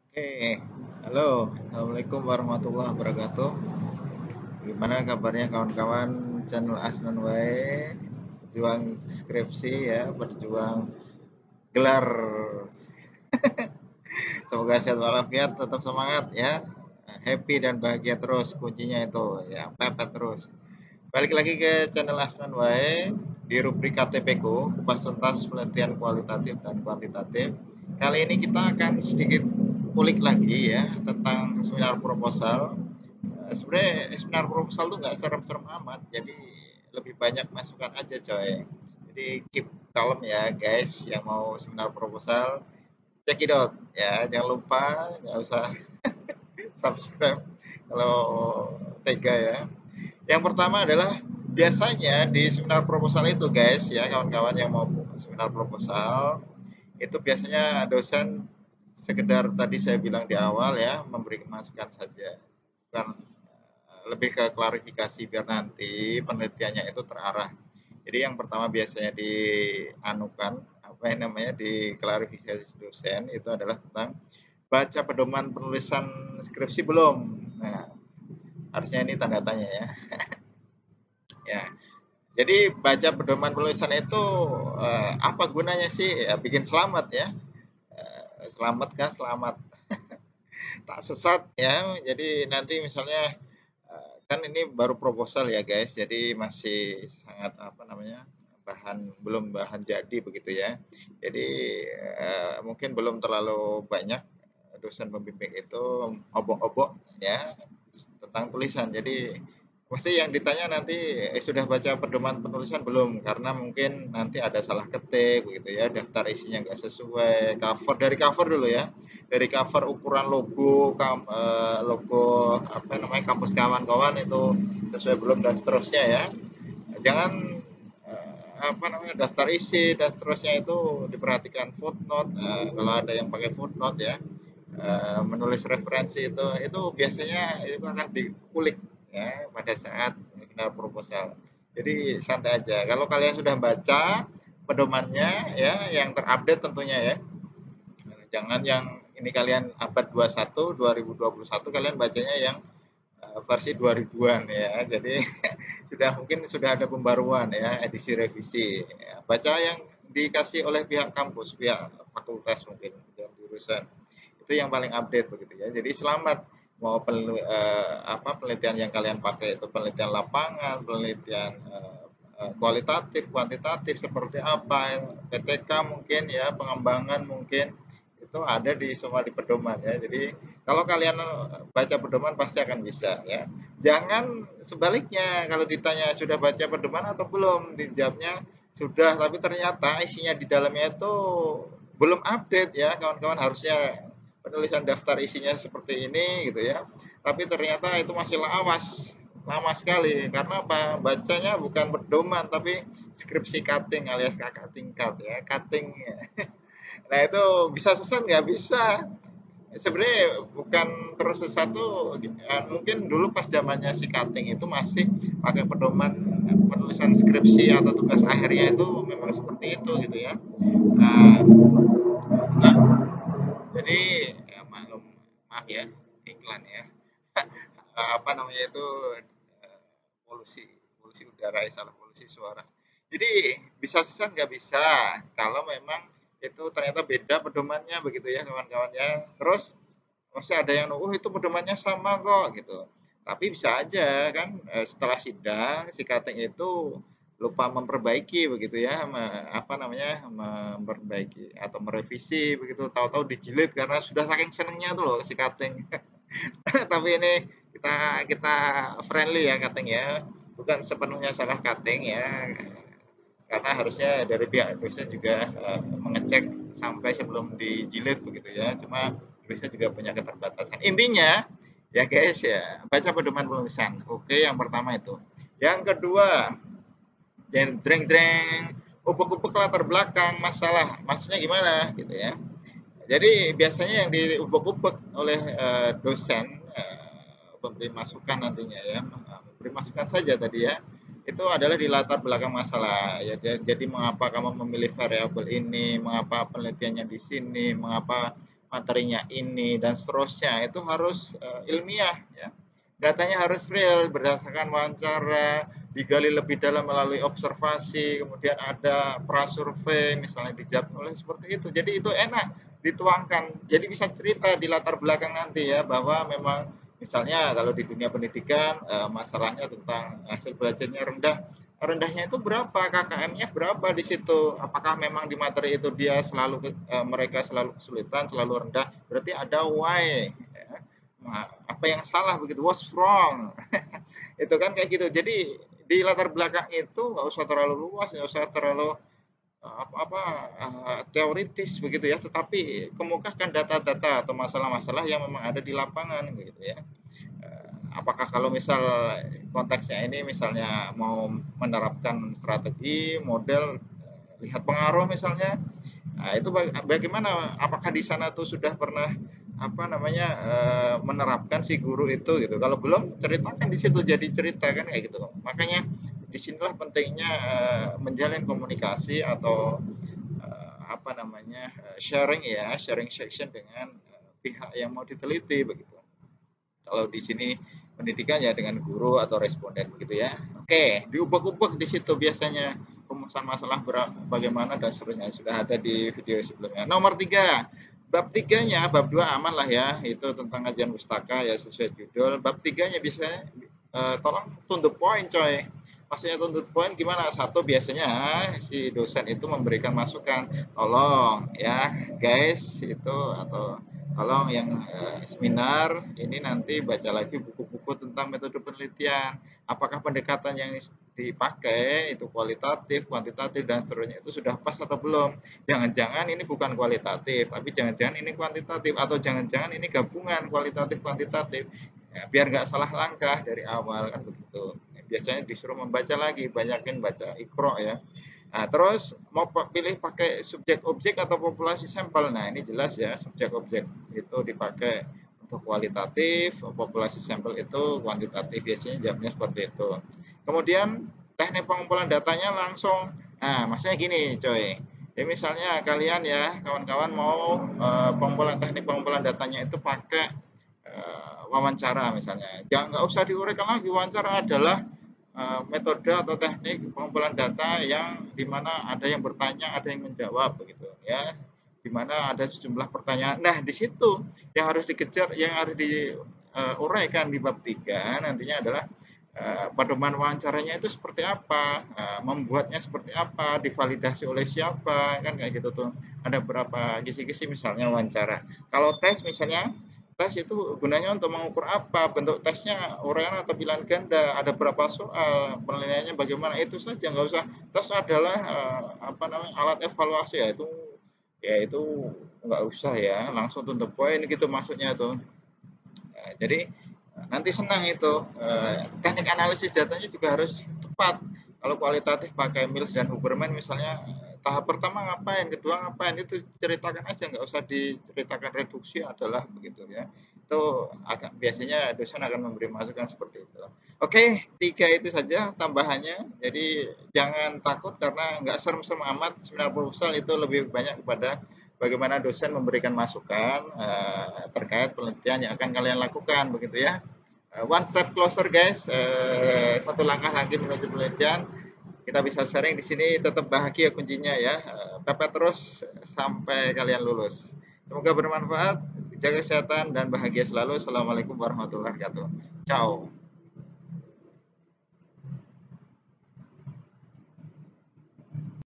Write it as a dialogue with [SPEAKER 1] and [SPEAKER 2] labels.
[SPEAKER 1] Oke, halo, assalamualaikum warahmatullahi wabarakatuh. Gimana kabarnya kawan-kawan channel Asnan Wae, berjuang skripsi ya, berjuang gelar. Semoga sehat walafiat, tetap semangat ya, happy dan bahagia terus kuncinya itu ya, pepet terus. Balik lagi ke channel Asnan Wae di rubrik KTP Ku, kupas tuntas penelitian kualitatif dan kuantitatif. Kali ini kita akan sedikit kulik lagi ya tentang seminar proposal. Sebenarnya seminar proposal tuh nggak serem-serem amat, jadi lebih banyak masukan aja coy. Jadi keep calm ya guys, yang mau seminar proposal check it out ya, jangan lupa nggak usah subscribe kalau tega ya. Yang pertama adalah biasanya di seminar proposal itu guys ya, kawan-kawan yang mau seminar proposal itu biasanya dosen sekedar tadi saya bilang di awal ya, memberi masukan saja, bukan lebih ke klarifikasi biar nanti penelitiannya itu terarah. Jadi yang pertama biasanya dianukan apa yang namanya diklarifikasi dosen itu adalah tentang baca pedoman penulisan skripsi belum. Nah, harusnya ini tanda tanya ya. Ya, jadi baca pedoman penulisan itu apa gunanya sih? Ya, bikin selamat ya. Selamat kan selamat tak sesat ya. Jadi nanti misalnya kan ini baru proposal ya guys. Jadi masih sangat apa namanya? Belum bahan jadi begitu ya. Jadi mungkin belum terlalu banyak dosen pembimbing itu obok-obok ya tentang tulisan. Jadi pasti yang ditanya nanti sudah baca pedoman penulisan belum? Karena mungkin nanti ada salah ketik begitu ya, daftar isinya nggak sesuai, cover dulu ya, dari cover ukuran logo, logo apa namanya kampus kawan-kawan itu sesuai belum dan seterusnya ya. Jangan apa namanya daftar isi dan seterusnya itu diperhatikan footnote, kalau ada yang pakai footnote ya, menulis referensi itu biasanya itu akan dikulik ya pada saat kita proposal. Jadi santai aja. Kalau kalian sudah baca pedomannya ya yang terupdate tentunya ya. Jangan yang ini kalian abad 21 2021 kalian bacanya yang versi 2000-an ya. Jadi sudah ada pembaruan ya, edisi revisi. Ya, baca yang dikasih oleh pihak kampus, pihak fakultas mungkin dan jurusan itu yang paling update begitu ya. Jadi selamat mau penelitian yang kalian pakai itu penelitian lapangan, penelitian kualitatif, kuantitatif seperti apa, PTK mungkin ya, pengembangan mungkin itu ada di semua di pedoman ya. Jadi kalau kalian baca pedoman pasti akan bisa ya. Jangan sebaliknya kalau ditanya sudah baca pedoman atau belum, dijawabnya sudah tapi ternyata isinya di dalamnya itu belum update ya kawan-kawan, harusnya penulisan daftar isinya seperti ini gitu ya, tapi ternyata itu masih lawas, lama sekali karena apa, bacanya bukan pedoman tapi skripsi cutting alias kakak tingkat ya, cutting ya. Nah itu bisa sesat nggak bisa, sebenarnya bukan terus satu, mungkin dulu pas zamannya si cutting itu masih pakai pedoman penulisan skripsi atau tugas akhirnya itu memang seperti itu gitu ya. Nah, nah, jadi ya maklum, maaf ya iklan ya. Apa namanya itu, eh, polusi polusi udara ya, salah, polusi suara. Jadi bisa sesat nggak bisa kalau memang itu ternyata beda pedomannya begitu ya kawan-kawan ya. Terus masih ada yang itu pedomannya sama kok gitu. Tapi bisa aja kan setelah sidang si cutting itu lupa memperbaiki begitu ya, apa namanya, memperbaiki atau merevisi begitu, tahu-tahu dijilid karena sudah saking senengnya tuh loh si cutting. Tapi ini kita kita friendly ya cutting ya, bukan sepenuhnya salah cutting ya, karena harusnya dari pihak Indonesia juga mengecek sampai sebelum dijilid begitu ya, cuma Indonesia juga punya keterbatasan. Intinya ya guys ya, baca pedoman penulisan. Oke, yang pertama itu. Yang kedua, jeng jeng jeng, ubek-ubek latar belakang masalah, maksudnya gimana gitu ya. Jadi biasanya yang diubek-ubek oleh dosen, memberi masukan nantinya ya, memberi masukan saja tadi ya, itu adalah di latar belakang masalah ya. Jadi mengapa kamu memilih variabel ini, mengapa penelitiannya di sini, mengapa materinya ini dan seterusnya itu harus ilmiah ya. Datanya harus real berdasarkan wawancara, digali lebih dalam melalui observasi, kemudian ada prasurvei misalnya dijawab oleh seperti itu. Jadi itu enak dituangkan. Jadi bisa cerita di latar belakang nanti ya bahwa memang misalnya kalau di dunia pendidikan masalahnya tentang hasil belajarnya rendah, rendahnya itu berapa, KKM-nya berapa di situ, apakah memang di materi itu dia selalu mereka selalu kesulitan, selalu rendah, berarti ada why ya. Nah, apa yang salah begitu, what's wrong. Itu kan kayak gitu. Jadi di latar belakang itu nggak usah terlalu luas, nggak usah terlalu apa teoritis begitu ya, tetapi kemukakan data-data atau masalah-masalah yang memang ada di lapangan gitu ya. Apakah kalau misal konteksnya ini misalnya mau menerapkan strategi, model, lihat pengaruh misalnya, nah itu bagaimana? Apakah di sana tuh sudah pernah apa namanya menerapkan si guru itu gitu? Kalau belum, ceritakan di situ jadi cerita kan kayak gitu. Makanya disinilah pentingnya menjalin komunikasi atau apa namanya sharing ya, sharing section dengan pihak yang mau diteliti begitu. Kalau di sini pendidikan ya dengan guru atau responden begitu ya. Oke, diubah-ubah di situ biasanya rumusan masalah bagaimana dan seterusnya sudah ada di video sebelumnya. Nomor 3, bab 3-nya, bab 2 aman lah ya, itu tentang kajian pustaka ya sesuai judul. Bab 3-nya bisa tolong to the point coy. Maksudnya to the point gimana? Satu biasanya si dosen itu memberikan masukan, tolong ya guys itu atau tolong yang seminar ini nanti baca lagi buku-buku tentang metode penelitian. Apakah pendekatan yang dipakai itu kualitatif, kuantitatif dan seterusnya itu sudah pas atau belum? Jangan-jangan ini bukan kualitatif, tapi jangan-jangan ini kuantitatif atau jangan-jangan ini gabungan kualitatif kuantitatif. Ya, biar nggak salah langkah dari awal kan begitu. Biasanya disuruh membaca lagi, banyakin baca Iqra ya. Nah, terus mau pilih pakai subjek objek atau populasi sampel. Nah, ini jelas ya, subjek objek itu dipakai untuk kualitatif, populasi sampel itu kuantitatif. Biasanya jawabnya seperti itu. Kemudian teknik pengumpulan datanya langsung. Nah, maksudnya gini, coy. Ya misalnya kalian ya, kawan-kawan mau teknik pengumpulan datanya itu pakai wawancara misalnya. Jangan nggak usah diuraikan lagi, wawancara adalah metode atau teknik pengumpulan data yang dimana ada yang bertanya, ada yang menjawab begitu ya, dimana ada sejumlah pertanyaan. Nah di situ yang harus dikejar, yang harus diuraikan di bab 3 nantinya adalah pedoman wawancaranya itu seperti apa, membuatnya seperti apa, divalidasi oleh siapa, kan kayak gitu tuh. Ada berapa kisi-kisi misalnya wawancara. Kalau tes misalnya, tes itu gunanya untuk mengukur apa, bentuk tesnya uraian atau pilihan ganda, ada berapa soal, penilaiannya bagaimana, itu saja, nggak usah. Tes adalah apa namanya alat evaluasi ya itu nggak usah ya, langsung to the point gitu maksudnya tuh. Jadi nanti senang itu teknik analisis datanya juga harus tepat. Kalau kualitatif pakai Mills dan Huberman misalnya, tahap pertama ngapain, kedua ngapain, itu ceritakan aja, nggak usah diceritakan reduksi adalah begitu ya. Itu agak biasanya dosen akan memberi masukan seperti itu. Oke, 3 itu saja tambahannya. Jadi jangan takut karena nggak serem-serem amat. Seminar proposal itu lebih banyak kepada bagaimana dosen memberikan masukan terkait penelitian yang akan kalian lakukan begitu ya. One step closer guys, satu langkah lagi menuju penelitian. Kita bisa sharing di sini, tetap bahagia kuncinya ya. Pepet terus sampai kalian lulus. Semoga bermanfaat, jaga kesehatan dan bahagia selalu. Assalamualaikum warahmatullahi wabarakatuh. Ciao.